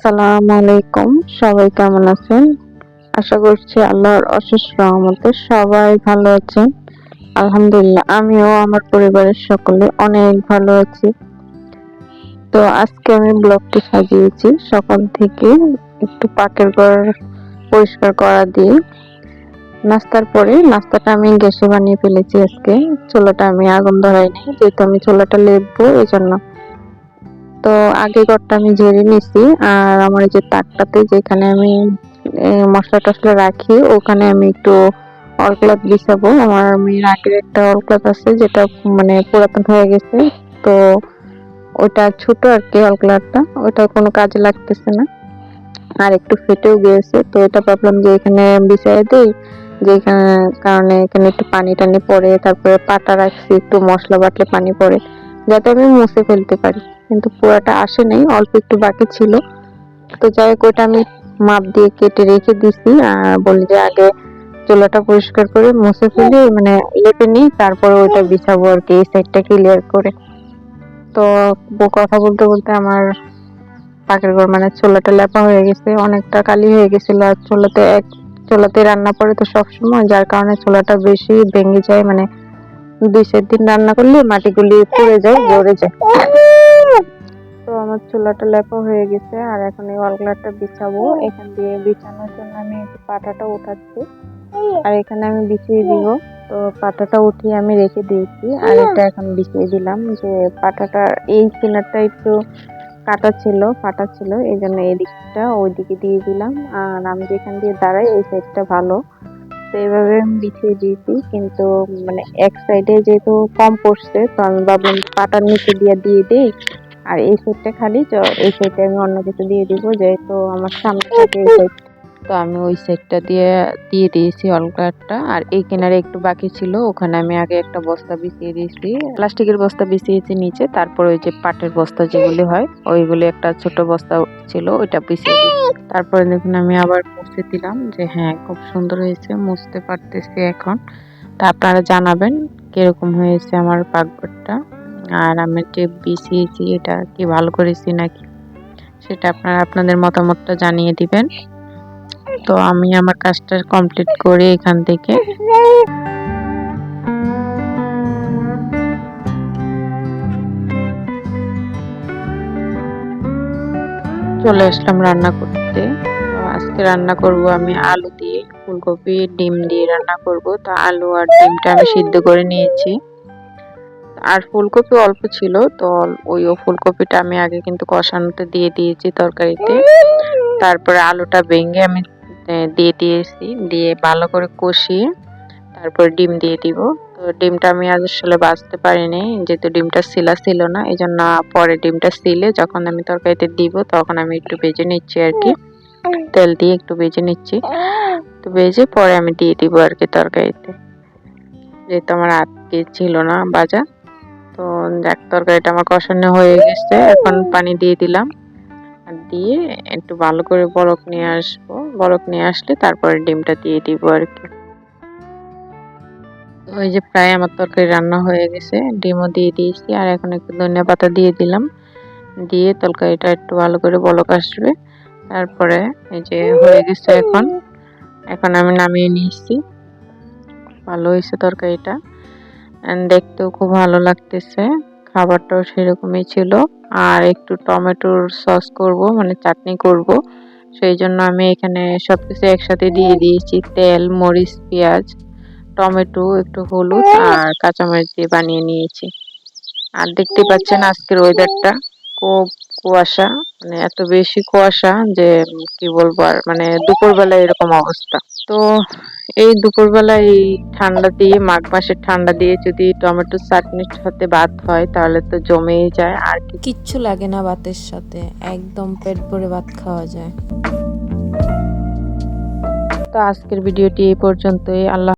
আসসালামু আলাইকুম। সবাই কেমন আছেন? আশা করছি আল্লাহর অশেষ রহমতে সবাই ভালো আছেন। আলহামদুলিল্লাহ আমিও আমার পরিবারের সকলে অনেক ভালো আছি। তো আজকে আমি ব্লগটি সাজিয়েছি সকাল থেকে একটু পাকের ঘর পরিষ্কার করা দিয়ে। নাস্তার পরে নাস্তাটা আমি গ্যাসে বানিয়ে ফেলেছি আজকে। চুলাটা আমি আগুন ধরাইনি, যেহেতু আমি চুলাটা লেপবো এজন্য। তো আগে ঘরটা আমি ঝেড়ে নিছি, আর আমার এই যে তাকটাতে যেখানে আমি মশলা টসলা রাখি ওখানে আমি একটু অলক্লাথ বিছাবো। আমার মেয়ের আগের একটা অলক্লাথ আছে যেটা মানে পুরাতন হয়ে গেছে, তো ওটা ছোট আর কি অলক্লাথটা, ওটা কোনো কাজে লাগতেছে না আর একটু ফেটেও গিয়েছে। তো এটা ভাবলাম যে এখানে বিছাই দিই, যেখানে কারণে এখানে একটু পানি টানি পড়ে, তারপরে পাটা রাখছি একটু মশলা বাটলে পানি পড়ে যাতে আমি মুছে ফেলতে পারি। কিন্তু পুরাটা আসে নাই, অল্প একটু বাকি ছিল। তো যাই হোক ওটা আমি মাপ দিয়ে কেটে রেখে দিছি, আর বলি যে আগে চুলাটা পরিষ্কার করে মুছে ফেলি, মানে লেপে নিই, তারপর ওইটা বিছাবো আর কি, এই সাইডটা ক্লিয়ার করে। তো কথা বলতে বলতে আমার পাকের ঘর মানে চুলাটা লেপা হয়ে গেছে, অনেকটা কালি হয়ে গেছিল। আর চুলাতে রান্না করে তো সবসময়, যার কারণে চুলাটা বেশি ভেঙে যায়, মানে 2-4 দিন রান্না করলে মাটিগুলি পুড়ে যায়, জ্বরে যায়। তো আমার চুলাটা লেপা হয়ে গেছে, আর এখন এই অলগুলাটা বিছাবো। এখান দিয়ে বিছানোর জন্য আমি একটু পাটাটা উঠাচ্ছি, আর এখানে আমি বিছিয়ে দিব। তো পাটাটা উঠিয়ে আমি রেখে দিয়েছি, আর এটা এখন বিছিয়ে দিলাম। যে পাটাটা এই কিনারটা একটু ফাটা ছিল, এই জন্য এই দিকটা ওইদিকে দিয়ে দিলাম। আর আমি যেখান দিয়ে দাঁড়াই এই সাইডটা ভালো, তো এইভাবে আমি বিছিয়ে দিয়েছি। কিন্তু মানে এক সাইডে যেহেতু কম পড়ছে, তো আমি ভাবলাম পাটার নিচে দিয়ে দিই, আর এই সাইডটা খালি, তো এই সাইডে আমি অন্য কিছু দিয়ে দিব, যেহেতু আমার সামনে থাকে এই সাইড। তো আমি ওই সাইডটা দিয়ে দিয়েছি অলকারটা। আর এই কিনারে একটু বাকি ছিল, ওখানে আমি আগে একটা বস্তা বিছিয়ে দিয়েছি, প্লাস্টিকের বস্তা বিছিয়েছি নিচে। তারপর ওই যে পাটের বস্তা যেগুলি হয় ওইগুলি একটা ছোট বস্তা ছিল, ওইটা বিছিয়ে দিয়েছি। তারপরে দেখুন আমি আবার মুছে দিলাম, যে হ্যাঁ খুব সুন্দর হয়েছে, মুছতে পারতেছি এখন। তা আপনারা জানাবেন কিরকম হয়েছে আমার পাকঘরটা, আর আমি যে বিছিয়েছি এটা কি ভালো করেছি নাকি, সেটা আপনারা আপনাদের মতামতটা জানিয়ে দিবেন। তো আমি আমার কাজটা কমপ্লিট করে এখান থেকে চলে আসলাম রান্না করতে। তো আজকে রান্না করব আমি আলু দিয়ে, ফুলকপি ডিম দিয়ে রান্না করব। তো আলু আর ডিমটা আমি সিদ্ধ করে নিয়েছি, আর ফুলকপি অল্প ছিল, তো ওই ফুলকপিটা আমি আগে কিন্তু কষানোতে দিয়ে দিয়েছি তরকারিতে। তারপরে আলুটা ভেঙে আমি দিয়ে দিয়েছি, দিয়ে ভালো করে কষিয়ে তারপর ডিম দিয়ে দিব। তো ডিমটা আমি আসলে ভাজতে পারিনি, যেহেতু ডিমটা সিলা ছিল না, এই জন্য পরে ডিমটা সিলে যখন আমি তরকারিতে দিব তখন আমি একটু ভেজে নিচ্ছি আর কি, তেল দিয়ে একটু ভেজে নিচ্ছি। তো ভেজে পরে আমি দিয়ে দিব আর কি তরকারিতে, যেহেতু আমার আজকে ছিল না ভাজা। তো দেখ তরকারিটা আমার কষানো হয়ে গেছে, এখন পানি দিয়ে দিলাম, আর দিয়ে একটু ভালো করে বলক নিয়ে আসবো। বলক নিয়ে আসলে তারপরে ডিমটা দিয়ে দিব আর কি। ওই যে প্রায় আমার তরকারি রান্না হয়ে গেছে, ডিমও দিয়ে দিয়েছি, আর এখন একটু ধনিয়া পাতা দিয়ে দিলাম, দিয়ে তরকারিটা একটু ভালো করে বলক আসবে। তারপরে এই যে হয়ে গেছে, এখন এখন আমি নামিয়ে নিয়েছি। ভালো হয়েছে তরকারিটা, দেখতেও খুব ভালো লাগতেছে, খাবারটাও সেরকমই ছিল। আর একটু টমেটোর সস করব, মানে চাটনি করব, সেই জন্য আমি এখানে সবকিছু একসাথে দিয়ে দিয়েছি, তেল, মরিচ, পেঁয়াজ, টমেটো, একটু হলুদ আর কাঁচামরিচ দিয়ে বানিয়ে নিয়েছি। আর দেখতে পাচ্ছেন আজকের ওয়েদারটা খুব কুয়াশা, মানে এত বেশি কুয়াশা যে কি বলবো, আর মানে দুপুরবেলা এরকম অবস্থা। তো এই দুপুরবেলা এই ঠান্ডা দিয়ে, মাঘ মাসের ঠান্ডা দিয়ে যদি টমেটো চাটনির সাথে ভাত হয় তাহলে তো জমেই যায়, আর কিচ্ছু লাগে না ভাতের সাথে, একদম পেট ভরে ভাত খাওয়া যায়। তো আজকের ভিডিওটি এই পর্যন্তই। আল্লাহ।